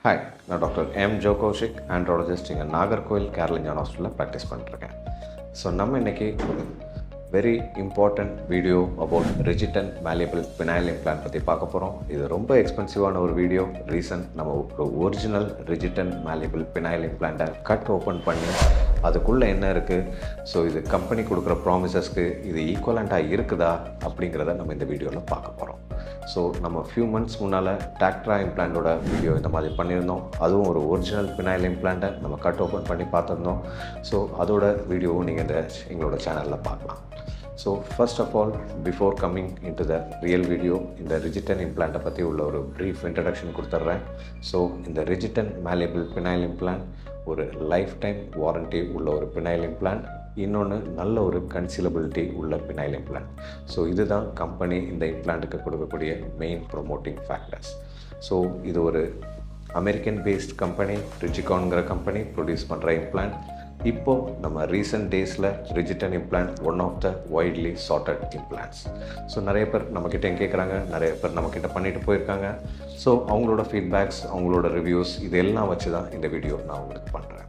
Hi, நான் doctor M Joe Kaushik, andrologist இங்கே நாகர்கோவில் கேரளிஞ்சான் ஹாஸ்பிட்டலில் ப்ராக்டிஸ் பண்ணிட்டுருக்கேன். ஸோ நம்ம இன்றைக்கி ஒரு very important video about Rigi10 malleable penile implant பற்றி பார்க்க போகிறோம். இது ரொம்ப எக்ஸ்பென்சிவான ஒரு வீடியோ. நம்ம ஒரு ஒரிஜினல் ரிஜிட்டன் மேலியபிள் பினைல் இம்ப்ளான்ட்டை கட் ஓப்பன் பண்ணி அதுக்குள்ளே என்ன இருக்குது, ஸோ இது கம்பெனி கொடுக்குற ப்ராமிசஸ்க்கு இது ஈக்குவலண்ட்டாக இருக்குதா அப்படிங்கிறத நம்ம இந்த வீடியோவில் பார்க்க போகிறோம். ஸோ நம்ம ஃபியூ மந்த்ஸ் முன்னால் டாக்ட்ரா இம்ப்ளான்ட்டோட வீடியோ இந்த மாதிரி பண்ணியிருந்தோம். அதுவும் ஒரு ஒரிஜினல் பினைல் இம்ப்ளான்ட்டை நம்ம கட் ஓப்பன் பண்ணி பார்த்துருந்தோம். ஸோ அதோட வீடியோவும் நீங்கள் எங்களோட சேனலில் பார்க்கலாம். So first of all, before coming into the real video, இந்த ரிஜிட்டன் இம்ப்ளான்ட்டை பற்றி உள்ள ஒரு ப்ரீஃப் இன்ட்ரடக்ஷன் கொடுத்துட்றேன். ஸோ இந்த ரிஜிட்டன் மேலியபிள் பினைல் இம்ப்ளான்ட் ஒரு லைஃப் டைம் வாரண்ட்டி உள்ள ஒரு பினைல் இம்ப்ளான்ட். இன்னொன்று நல்ல ஒரு கன்சீலபிலிட்டி உள்ள பினைல் இம்ப்ளான்ட். ஸோ இதுதான் கம்பெனி இந்த இம்ப்ளான்ட்டுக்கு கொடுக்கக்கூடிய மெயின் ப்ரொமோட்டிங் ஃபேக்டர்ஸ். ஸோ இது ஒரு அமெரிக்கன் பேஸ்ட் கம்பெனி, ரிஜிகான்கிற கம்பெனி ப்ரொடியூஸ் பண்ணுற இம்ப்ளான்ட். இப்போது நம்ம ரீசெண்ட் டேஸில் Rigi10 implant one of the widely charted implants. So நிறைய பேர் நம்மக்கிட்ட கேட்குறாங்க, நிறைய பேர் நம்மக்கிட்ட பண்ணிட்டு போயிருக்காங்க. ஸோ அவங்களோட ஃபீட்பேக்ஸ், அவங்களோட ரிவ்யூஸ், இதெல்லாம் வச்சு தான் இந்த வீடியோ நான் உங்களுக்கு பண்ணுறேன்.